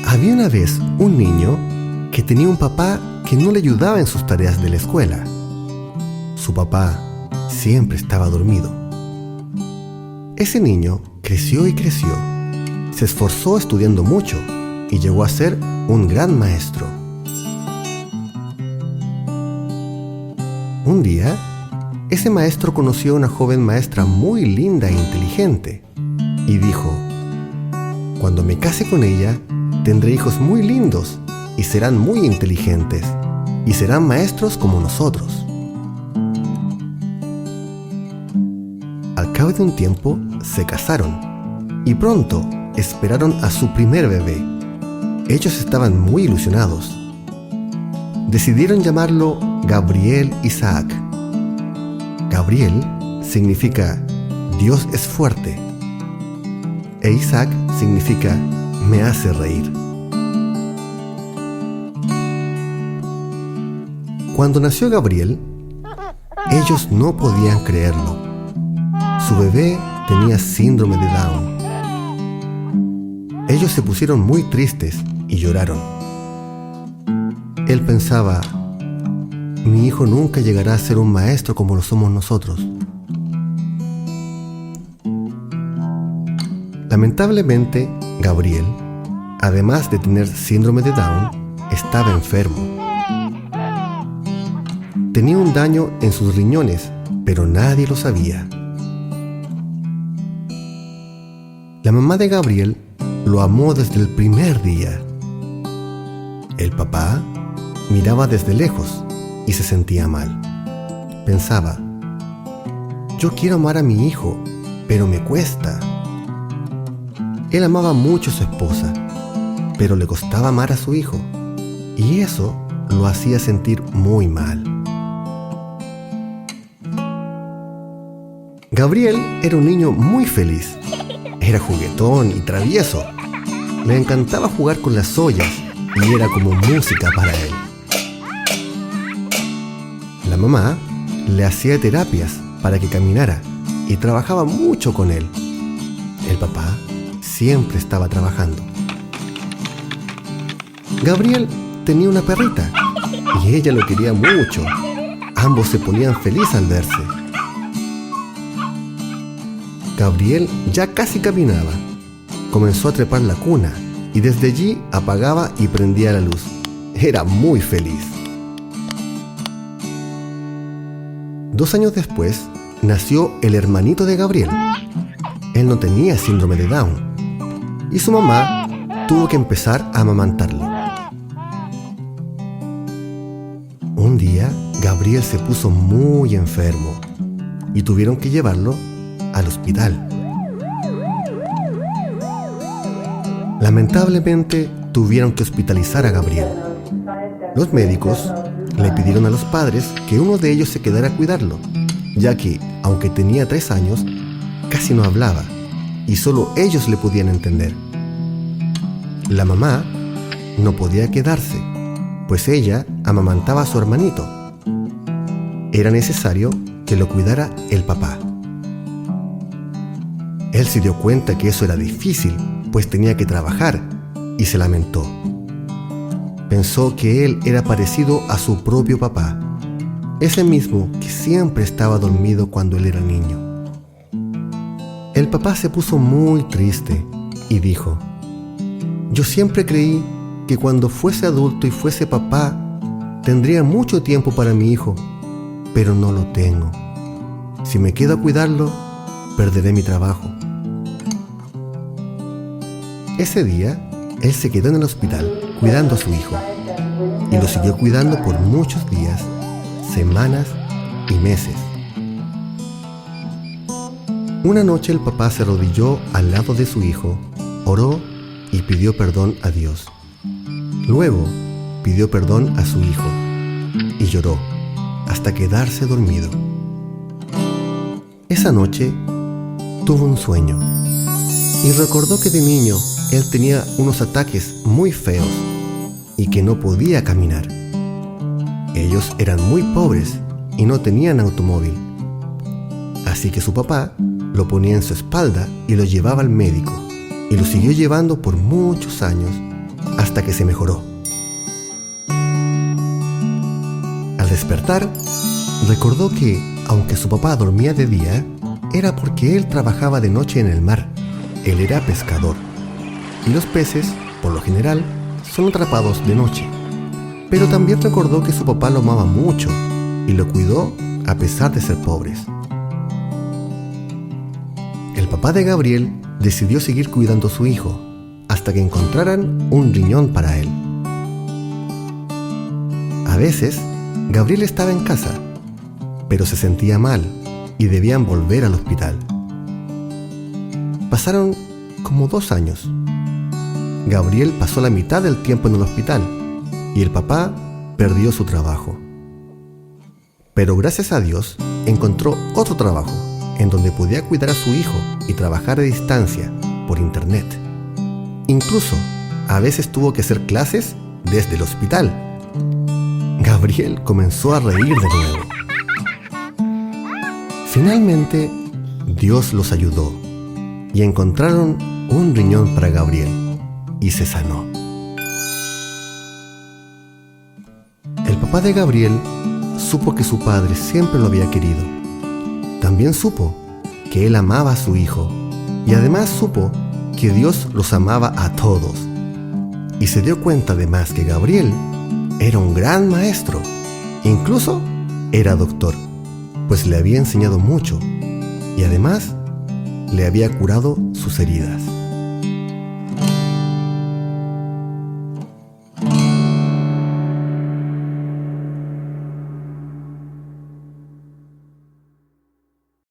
Había una vez un niño que tenía un papá que no le ayudaba en sus tareas de la escuela. Su papá siempre estaba dormido. Ese niño creció y creció. Se esforzó estudiando mucho y llegó a ser un gran maestro. Un día, ese maestro conoció a una joven maestra muy linda e inteligente y dijo: cuando me case con ella, tendré hijos muy lindos y serán muy inteligentes y serán maestros como nosotros. Al cabo de un tiempo, se casaron y pronto esperaron a su primer bebé. Ellos estaban muy ilusionados. Decidieron llamarlo Gabriel Isaac. Gabriel significa Dios es fuerte e Isaac significa me hace reír. Cuando nació Gabriel, ellos no podían creerlo. Su bebé tenía síndrome de Down. Ellos se pusieron muy tristes y lloraron. Él pensaba: mi hijo nunca llegará a ser un maestro como lo somos nosotros. Lamentablemente, Gabriel, además de tener síndrome de Down, estaba enfermo. Tenía un daño en sus riñones, pero nadie lo sabía. La mamá de Gabriel lo amó desde el primer día. El papá miraba desde lejos y se sentía mal. Pensaba: yo quiero amar a mi hijo, pero me cuesta. Él amaba mucho a su esposa, pero le costaba amar a su hijo, y eso lo hacía sentir muy mal. Gabriel era un niño muy feliz. Era juguetón y travieso. Le encantaba jugar con las ollas y era como música para él. La mamá le hacía terapias para que caminara y trabajaba mucho con él. El papá siempre estaba trabajando. Gabriel tenía una perrita y ella lo quería mucho. Ambos se ponían felices al verse. Gabriel ya casi caminaba. Comenzó a trepar la cuna y desde allí apagaba y prendía la luz. Era muy feliz. 2 años después, nació el hermanito de Gabriel. Él no tenía síndrome de Down y su mamá tuvo que empezar a amamantarlo. Un día, Gabriel se puso muy enfermo y tuvieron que llevarlo al hospital. Lamentablemente, tuvieron que hospitalizar a Gabriel. Los médicos le pidieron a los padres que uno de ellos se quedara a cuidarlo, ya que, aunque tenía 3 años, casi no hablaba y solo ellos le podían entender. La mamá no podía quedarse, pues ella amamantaba a su hermanito. Era necesario que lo cuidara el papá. Él se dio cuenta que eso era difícil, pues tenía que trabajar, y se lamentó. Pensó que él era parecido a su propio papá, ese mismo que siempre estaba dormido cuando él era niño. El papá se puso muy triste y dijo: yo siempre creí que cuando fuese adulto y fuese papá, tendría mucho tiempo para mi hijo, pero no lo tengo. Si me quedo a cuidarlo, perderé mi trabajo. Ese día, él se quedó en el hospital cuidando a su hijo y lo siguió cuidando por muchos días, semanas y meses. Una noche el papá se arrodilló al lado de su hijo, oró y pidió perdón a Dios. Luego pidió perdón a su hijo y lloró hasta quedarse dormido. Esa noche tuvo un sueño y recordó que de niño él tenía unos ataques muy feos y que no podía caminar. Ellos eran muy pobres y no tenían automóvil. Así que su papá lo ponía en su espalda y lo llevaba al médico, y lo siguió llevando por muchos años, hasta que se mejoró. Al despertar, recordó que, aunque su papá dormía de día, era porque él trabajaba de noche en el mar. Él era pescador, y los peces, por lo general, son atrapados de noche. Pero también recordó que su papá lo amaba mucho y lo cuidó a pesar de ser pobres. El papá de Gabriel decidió seguir cuidando a su hijo hasta que encontraran un riñón para él. A veces, Gabriel estaba en casa, pero se sentía mal y debían volver al hospital. Pasaron como 2 años. Gabriel pasó la mitad del tiempo en el hospital y el papá perdió su trabajo. Pero gracias a Dios encontró otro trabajo en donde podía cuidar a su hijo y trabajar a distancia por internet. Incluso a veces tuvo que hacer clases desde el hospital. Gabriel comenzó a reír de nuevo. Finalmente, Dios los ayudó y encontraron un riñón para Gabriel y se sanó. El papá de Gabriel supo que su padre siempre lo había querido. También supo que él amaba a su hijo y además supo que Dios los amaba a todos. Y se dio cuenta además que Gabriel era un gran maestro, incluso era doctor, pues le había enseñado mucho y además le había curado sus heridas.